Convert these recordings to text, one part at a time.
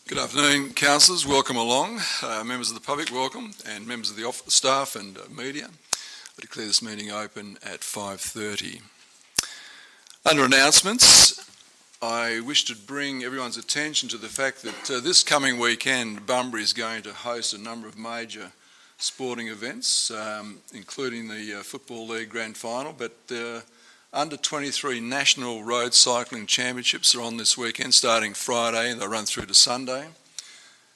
Good afternoon, councillors. Welcome along. Members of the public, welcome, and members of the staff and media. I declare this meeting open at 5:30. Under announcements, I wish to bring everyone's attention to the fact that this coming weekend, Bunbury is going to host a number of major sporting events, including the Football League Grand Final, but under 23 National Road Cycling Championships are on this weekend, starting Friday, and they'll run through to Sunday.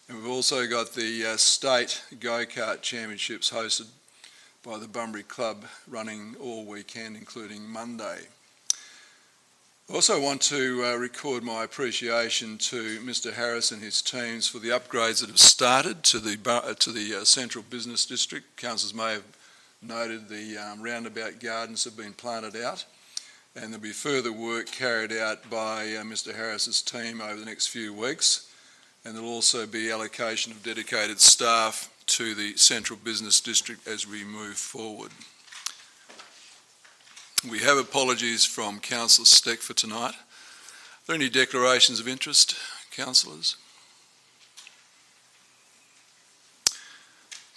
And we've also got the State Go-Kart Championships hosted by the Bunbury Club, running all weekend, including Monday. I also want to record my appreciation to Mr Harris and his teams for the upgrades that have started to the Central Business District. Councillors may have noted the roundabout gardens have been planted out, and there'll be further work carried out by Mr Harris's team over the next few weeks, and there'll also be allocation of dedicated staff to the Central Business District as we move forward. We have apologies from Councillor Steck for tonight. Are there any declarations of interest, councillors?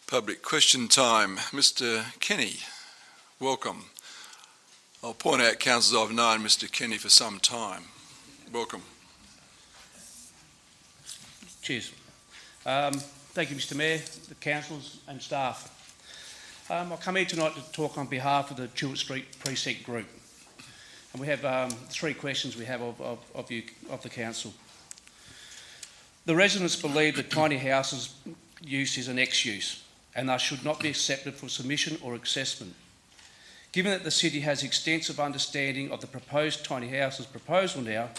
Public question time. Mr Kenny, welcome. I'll point out, councillors, I've known Mr Kenny for some time. Welcome. Cheers. Thank you, Mr Mayor, the councillors and staff. I come here tonight to talk on behalf of the Chilwell Street Precinct Group. And we have three questions we have of the council. The residents believe that tiny houses use is an ex-use and thus should not be accepted for submission or assessment. Given that the city has extensive understanding of the proposed tiny houses proposal now,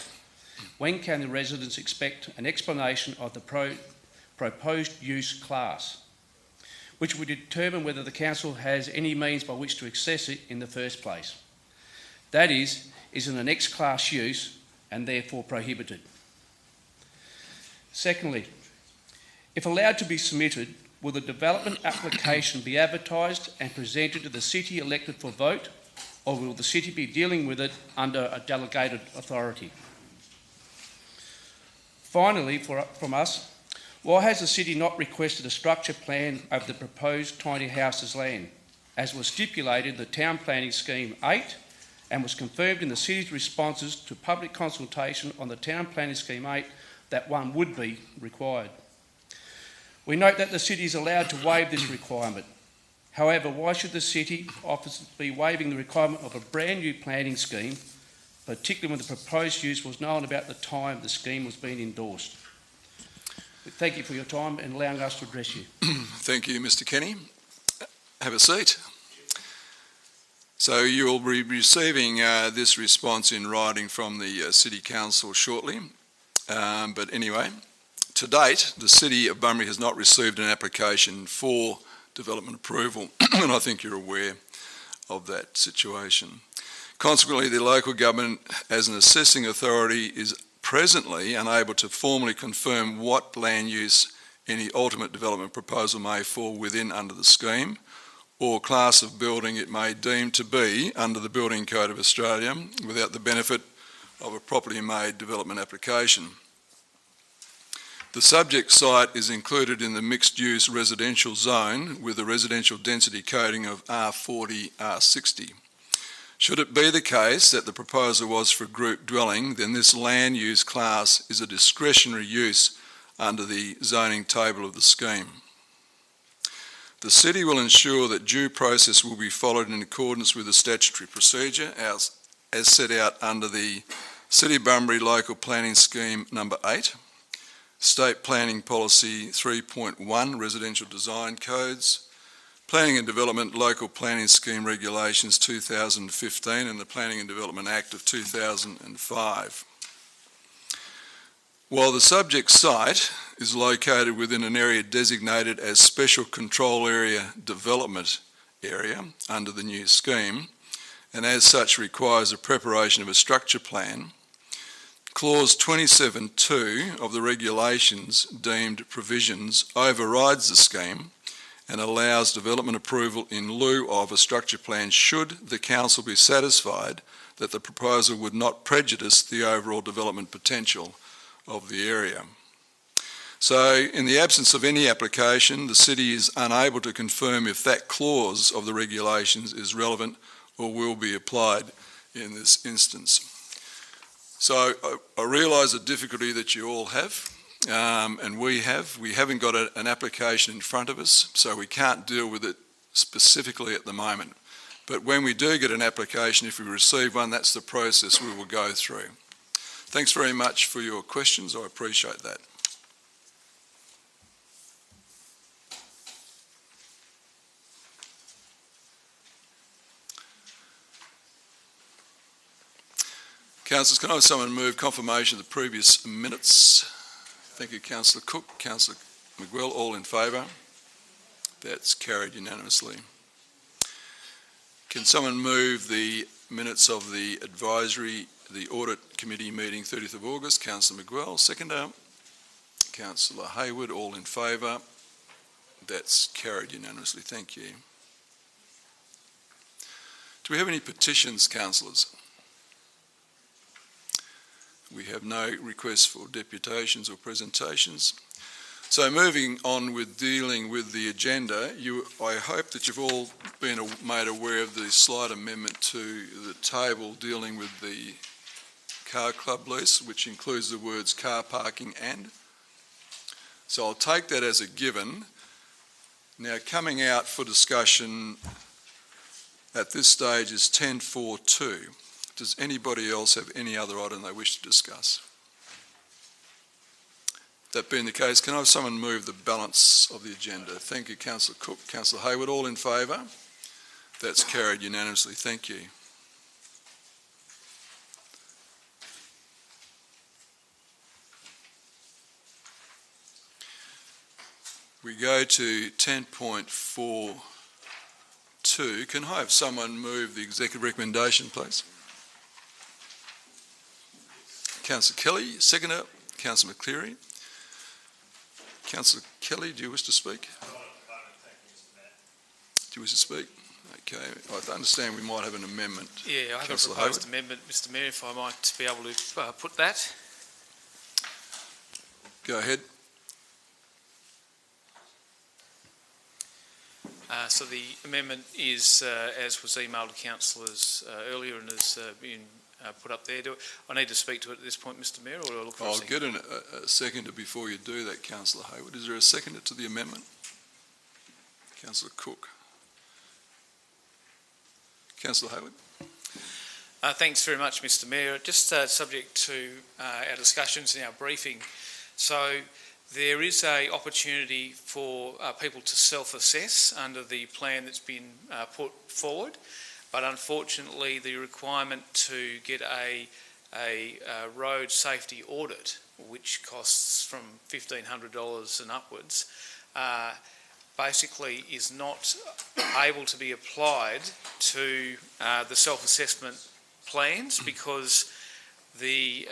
when can the residents expect an explanation of the proposed use class, which would determine whether the council has any means by which to access it in the first place? That is it an X-class use and therefore prohibited? Secondly, if allowed to be submitted, will the development application be advertised and presented to the city elected for vote, or will the city be dealing with it under a delegated authority? Finally, from us, why has the city not requested a structure plan of the proposed tiny houses land, as was stipulated in the Town Planning Scheme 8 and was confirmed in the city's responses to public consultation on the Town Planning Scheme 8 that one would be required? We note that the city is allowed to waive this requirement. However, why should the city office be waiving the requirement of a brand new planning scheme, particularly when the proposed use was known about the time the scheme was being endorsed? Thank you for your time and allowing us to address you. Thank you, Mr Kenny. Have a seat. So you will be receiving this response in writing from the City Council shortly. But anyway, to date, the City of Bunbury has not received an application for development approval, and I think you're aware of that situation. Consequently, the local government, as an assessing authority, is presently unable to formally confirm what land use any ultimate development proposal may fall within under the scheme, or class of building it may deem to be under the Building Code of Australia, without the benefit of a properly made development application. The subject site is included in the mixed-use residential zone with a residential density coding of R40, R60. Should it be the case that the proposal was for group dwelling, then this land use class is a discretionary use under the zoning table of the scheme. The City will ensure that due process will be followed in accordance with the statutory procedure as set out under the City of Bunbury Local Planning Scheme number 8, State Planning Policy 3.1 Residential Design Codes, Planning and Development Local Planning Scheme Regulations 2015 and the Planning and Development Act of 2005. While the subject site is located within an area designated as Special Control Area Development Area under the new scheme, and as such requires the preparation of a structure plan, Clause 27.2 of the regulations deemed provisions overrides the scheme and allows development approval in lieu of a structure plan should the council be satisfied that the proposal would not prejudice the overall development potential of the area. So in the absence of any application, the city is unable to confirm if that clause of the regulations is relevant or will be applied in this instance. So I realise the difficulty that you all have, and we have. We haven't got an application in front of us, so we can't deal with it specifically at the moment. But when we do get an application, if we receive one, that's the process we will go through. Thanks very much for your questions. I appreciate that. Councillors, can I have someone move confirmation of the previous minutes? Thank you, Councillor Cook. Councillor McGuell, all in favour? That's carried unanimously. Can someone move the minutes of the Audit Committee meeting 30th of August? Councillor McGuell, seconder. Councillor Hayward, all in favour? That's carried unanimously. Thank you. Do we have any petitions, councillors? We have no requests for deputations or presentations. So moving on with dealing with the agenda, I hope that you've all been made aware of the slight amendment to the table dealing with the car club lease, which includes the words car parking and. So I'll take that as a given. Now coming out for discussion at this stage is 10.4.2. Does anybody else have any other item they wish to discuss? That being the case, can I have someone move the balance of the agenda? Thank you, Councillor Cook. Councillor Hayward, all in favour? That's carried unanimously. Thank you. We go to 10.4.2. Can I have someone move the executive recommendation, please? Councillor Kelly, seconder. Councillor McCleary. Councillor Kelly, do you wish to speak? Do you wish to speak? Okay, I understand we might have an amendment. Yeah, I have a proposed amendment, Mr Mayor, if I might be able to put that. Go ahead. So the amendment is, as was emailed to councillors earlier and has been put up there. I need to speak to it at this point, Mr Mayor, or do I look for a second? I'll get a seconder before you do that, Councillor Hayward. Is there a seconder to the amendment? Councillor Cook. Councillor Hayward. Thanks very much, Mr Mayor. Just subject to our discussions in our briefing. So there is an opportunity for people to self-assess under the plan that's been put forward. But unfortunately, the requirement to get a road safety audit, which costs from $1,500 and upwards, basically is not able to be applied to the self-assessment plans because the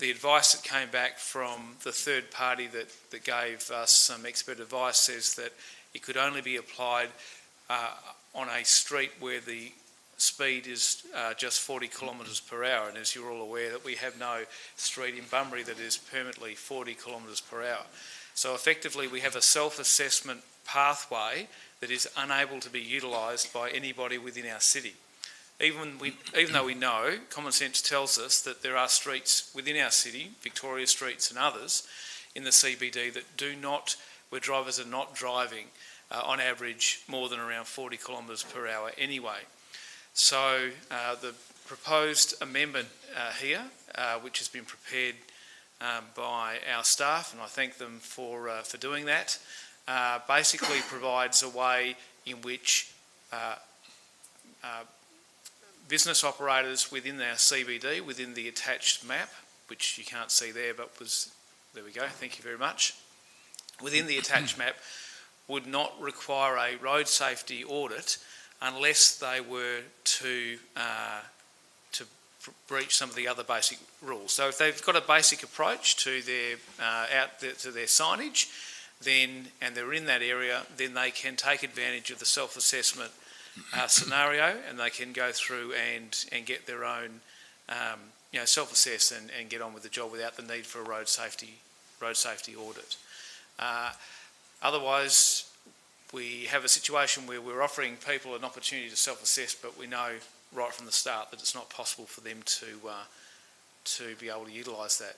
advice that came back from the third party that gave us some expert advice says that it could only be applied on a street where the speed is just 40 kilometres per hour, and as you're all aware that we have no street in Bunbury that is permanently 40 kilometres per hour. So effectively we have a self-assessment pathway that is unable to be utilised by anybody within our city. Even though we know, common sense tells us that there are streets within our city, Victoria Streets and others, in the CBD that do not, where drivers are not driving on average more than around 40 kilometres per hour anyway. So the proposed amendment here, which has been prepared by our staff, and I thank them for doing that, basically provides a way in which business operators within our CBD, within the attached map, which you can't see there, but was, there we go, thank you very much, within the attached map, would not require a road safety audit unless they were to breach some of the other basic rules. So if they've got a basic approach to their signage, then and they're in that area, then they can take advantage of the self-assessment scenario, and they can go through and get their own self-assess and get on with the job without the need for a road safety road safety audit. Otherwise, we have a situation where we're offering people an opportunity to self-assess, but we know right from the start that it's not possible for them to be able to utilise that.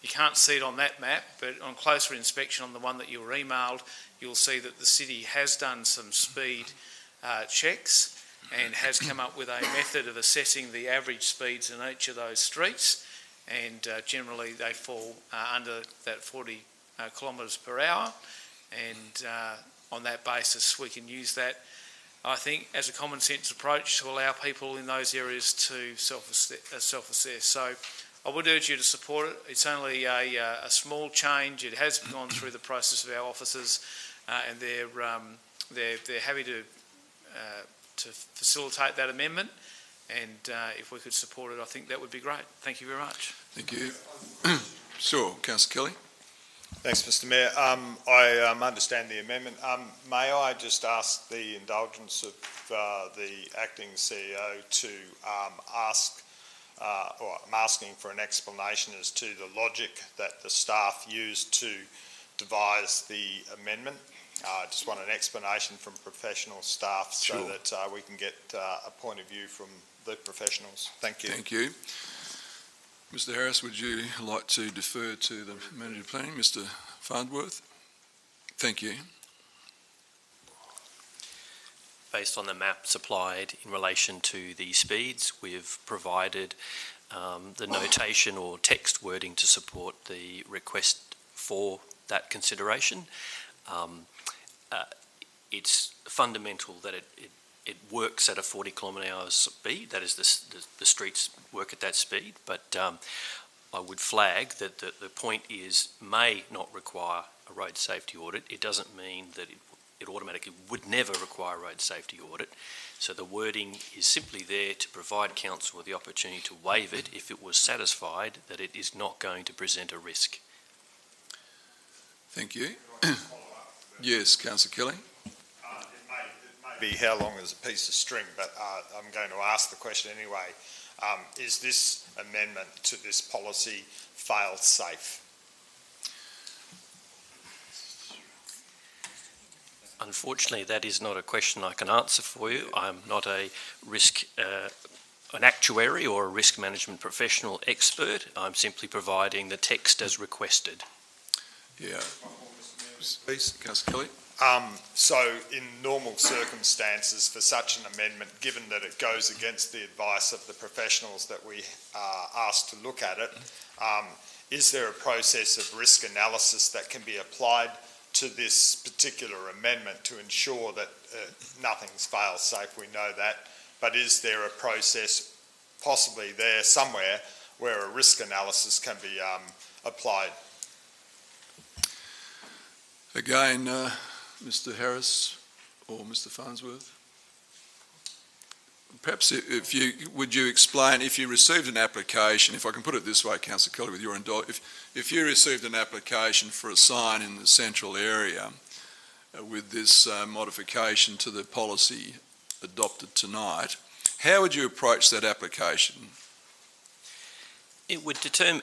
You can't see it on that map, but on closer inspection on the one that you were emailed, you'll see that the city has done some speed checks and has come up with a method of assessing the average speeds in each of those streets, and generally they fall under that 40 kilometres per hour, and on that basis we can use that, I think, as a common sense approach to allow people in those areas to self-assess. So I would urge you to support it. It's only a small change. It has gone through the process of our officers, and they're happy to facilitate that amendment. And if we could support it, I think that would be great. Thank you very much. Thank you. Sure, Councillor Kelly. Thanks, Mr Mayor. I understand the amendment. May I just ask the indulgence of the acting CEO to ask, or I'm asking for an explanation as to the logic that the staff used to devise the amendment. I just want an explanation from professional staff so Sure. that we can get a point of view from the professionals. Thank you. Thank you. Mr Harris, would you like to defer to the Manager of Planning, Mr Farnsworth? Thank you. Based on the map supplied in relation to the speeds, we've provided the notation or text wording to support the request for that consideration. It's fundamental that it works at a 40 km/h speed. That is, the streets work at that speed. But I would flag that the point is may not require a road safety audit. It doesn't mean that it automatically would never require a road safety audit. So the wording is simply there to provide council with the opportunity to waive it if it was satisfied that it is not going to present a risk. Thank you. Yes, Councillor Kelly. It may be how long is a piece of string, but I'm going to ask the question anyway. Is this amendment to this policy fail-safe? Unfortunately, that is not a question I can answer for you. I'm not a risk, an actuary or a risk management professional expert. I'm simply providing the text as requested. Yeah. Please, Councillor Kelly. So in normal circumstances for such an amendment, given that it goes against the advice of the professionals that we are asked to look at it, is there a process of risk analysis that can be applied to this particular amendment to ensure that nothing's fail-safe? We know that, but is there a process possibly there somewhere where a risk analysis can be applied? Again, Mr Harris or Mr Farnsworth? Perhaps would you explain, if you received an application, if I can put it this way, Councillor Kelly, with your indulgence, if you received an application for a sign in the central area with this modification to the policy adopted tonight, how would you approach that application? It would determine,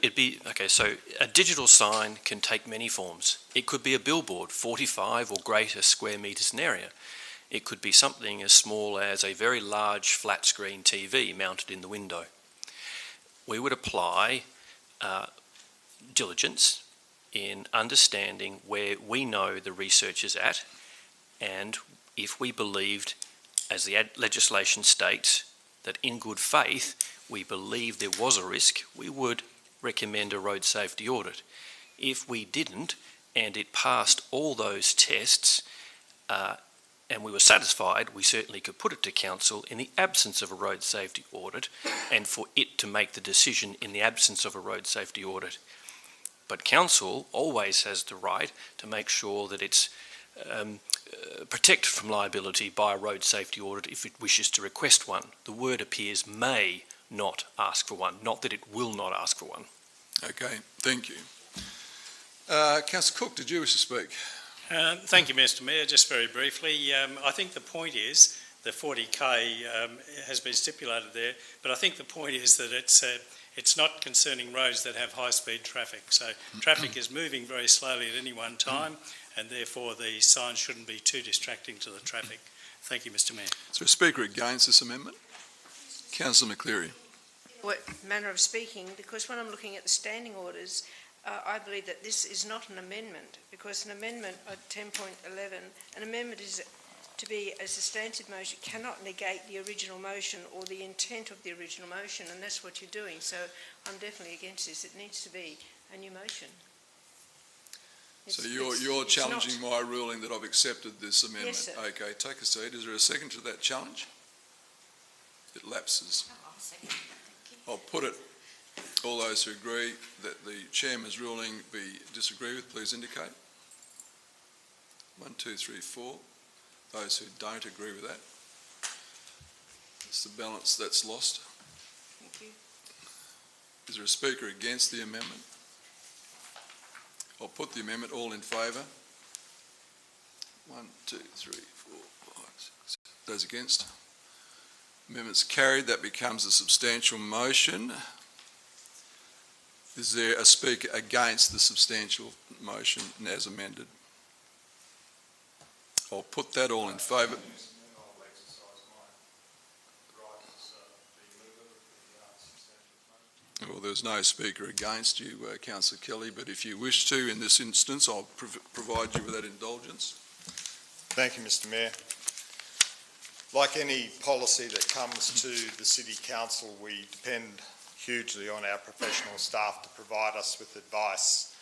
so a digital sign can take many forms. It could be a billboard, 45 or greater square metres in area. It could be something as small as a very large flat screen TV mounted in the window. We would apply diligence in understanding where we know the research is at, and if we believed, as the legislation states, that in good faith we believe there was a risk, we would recommend a road safety audit. If we didn't, and it passed all those tests, and we were satisfied, we certainly could put it to council in the absence of a road safety audit, and for it to make the decision in the absence of a road safety audit. But council always has the right to make sure that it's protected from liability by a road safety audit if it wishes to request one. The word appears may not ask for one, not that it will not ask for one. Okay, thank you. Councillor Cook, did you wish to speak? Thank you, Mr Mayor. Just very briefly, I think the point is the 40k has been stipulated there, but I think the point is that it's not concerning roads that have high-speed traffic. So traffic is moving very slowly at any one time, and therefore the signs shouldn't be too distracting to the traffic. Thank you, Mr. Mayor. Is there a speaker against this amendment? Councillor McCleary. What manner of speaking, because when I'm looking at the standing orders, I believe that this is not an amendment, because an amendment at 10.11, an amendment is to be a substantive motion, cannot negate the original motion or the intent of the original motion, and that's what you're doing. So I'm definitely against this. It needs to be a new motion. So you're challenging my ruling that I've accepted this amendment? Yes, sir. Okay, take a seat. Is there a second to that challenge? It lapses. I'll put it. All those who agree that the chairman's ruling be disagree with, please indicate. 1, 2, 3, 4. Those who don't agree with that. It's the balance that's lost. Thank you. Is there a speaker against the amendment? I'll put the amendment. All in favour? 1, 2, 3, 4, 5, 6. Those against? Amendment's carried. That becomes a substantial motion. Is there a speaker against the substantial motion as amended? I'll put that. All in favour. Well, there's no speaker against you, Councillor Kelly, but if you wish to, in this instance, I'll provide you with that indulgence. Thank you, Mr. Mayor. Like any policy that comes to the City Council, we depend hugely on our professional staff to provide us with advice.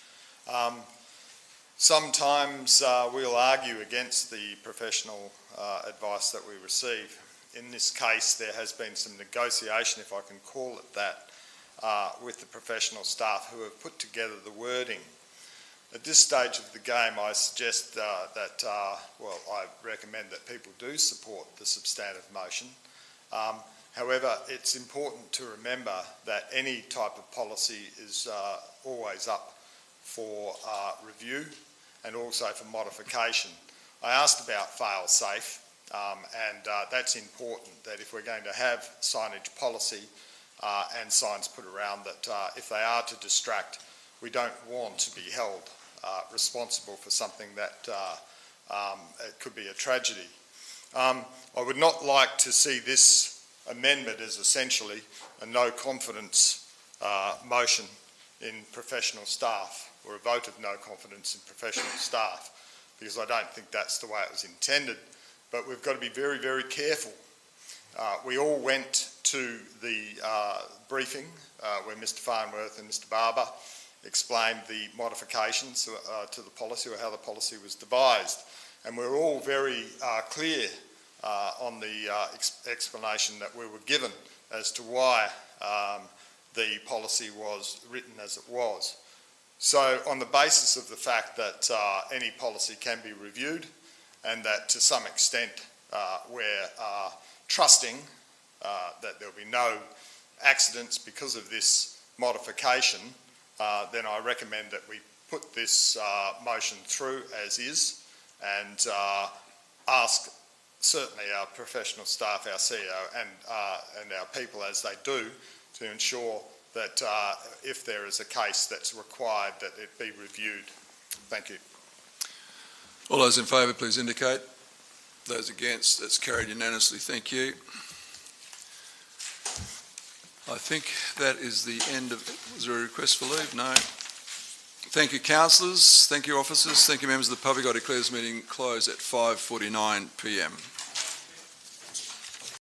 Sometimes we'll argue against the professional advice that we receive. In this case, there has been some negotiation, if I can call it that, with the professional staff who have put together the wording. At this stage of the game, I suggest well, I recommend that people do support the substantive motion. However, it's important to remember that any type of policy is always up for review and also for modification. I asked about fail-safe, and that's important, that if we're going to have signage policy and signs put around, that if they are to distract, we don't want to be held responsible for something that it could be a tragedy. I would not like to see this amendment as essentially a no confidence motion in professional staff, or a vote of no confidence in professional staff, because I don't think that's the way it was intended. But we've got to be very, very careful. We all went to the briefing where Mr Farnworth and Mr Barber explained the modifications to the policy, or how the policy was devised. And we're all very clear on the explanation that we were given as to why the policy was written as it was. So on the basis of the fact that any policy can be reviewed, and that to some extent we're trusting that there'll be no accidents because of this modification, then I recommend that we put this motion through as is, and ask certainly our professional staff, our CEO and our people as they do, to ensure that if there is a case that's required, that it be reviewed. Thank you. All those in favour, please indicate. Those against, that's carried unanimously. Thank you. I think that is the end of... Was there a request for leave? No. Thank you, councillors. Thank you, officers. Thank you, members of the public. I declare this meeting closed at 5:49 p.m.